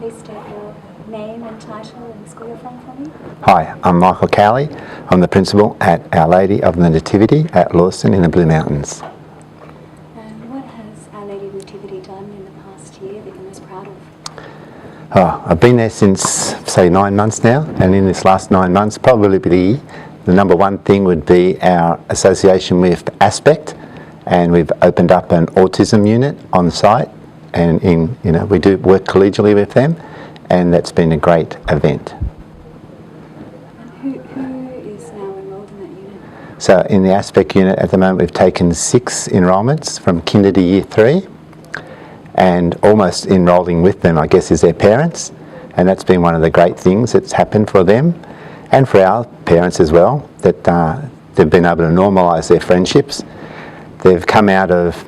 please state your name and title and the school you're from for me? Hi, I'm Michael Cowley. I'm the principal at Our Lady of the Nativity at Lawson in the Blue Mountains. What has Our Lady of Nativity done in the past year that you're most proud of? I've been there since, say, 9 months now, and in this last 9 months, probably the number one thing would be our association with Aspect, and we've opened up an autism unit on site, and we do work collegially with them, and that's been a great event. And who is now enrolled in that unit? So in the Aspect unit at the moment, we've taken 6 enrolments from kinder to year 3. And almost enrolling with them, I guess, is their parents, and that's been one of the great things that's happened for them and for our parents as well, that they've been able to normalise their friendships. They've come out of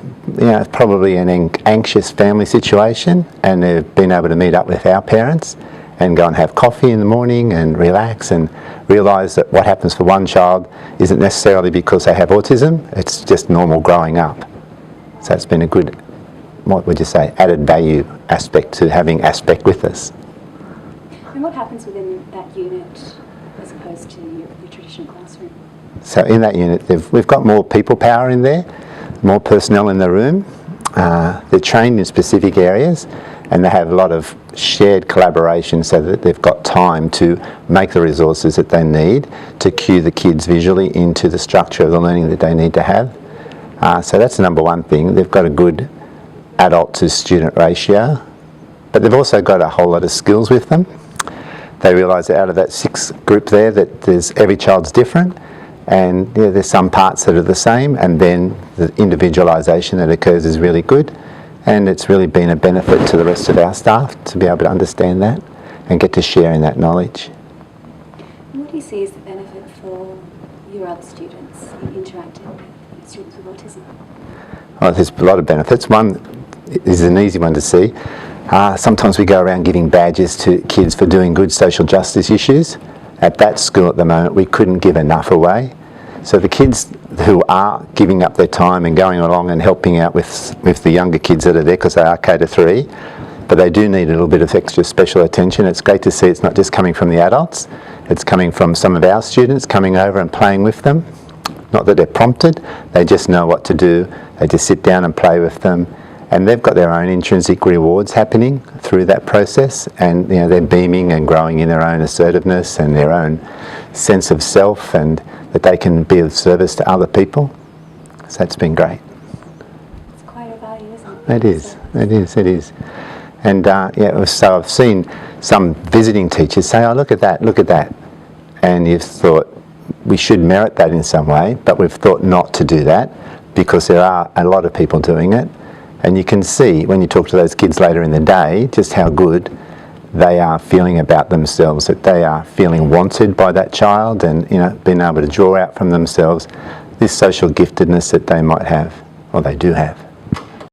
probably an anxious family situation, and they've been able to meet up with our parents and go and have coffee in the morning and relax and realise that what happens for one child isn't necessarily because they have autism, it's just normal growing up. So it's been a good, what would you say, added value aspect to having Aspect with us. And what happens within that unit as opposed to your traditional classroom? So in that unit, we've got more people power in there, more personnel in the room. They're trained in specific areas, and they have a lot of shared collaboration so that they've got time to make the resources that they need to cue the kids visually into the structure of the learning that they need to have. So that's the number one thing. They've got a good adult to student ratio, but they've also got a whole lot of skills with them. They realise that out of that 6 group there that every child's different, and there's some parts that are the same, and then the individualisation that occurs is really good, and it's really been a benefit to the rest of our staff to be able to understand that and get to share in that knowledge. And what do you see as the benefit for your other students in interacting with students with autism? Well, there's a lot of benefits. One is an easy one to see. Sometimes we go around giving badges to kids for doing good social justice issues. At that school at the moment, we couldn't give enough away. So the kids who are giving up their time and going along and helping out with the younger kids that are there, because they are K to 3, but they do need a little bit of extra special attention. It's great to see it's not just coming from the adults, it's coming from some of our students coming over and playing with them. Not that they're prompted, they just know what to do. They just sit down and play with them, and they've got their own intrinsic rewards happening through that process, and they're beaming and growing in their own assertiveness and their own sense of self, and that they can be of service to other people. So that's been great. It's quite a value, isn't it? It is. And so I've seen some visiting teachers say, "Oh, look at that," and you've thought, we should merit that in some way, but we've thought not to do that because there are a lot of people doing it. And you can see when you talk to those kids later in the day just how good they are feeling about themselves, that they are feeling wanted by that child, and being able to draw out from themselves this social giftedness that they might have, or they do have.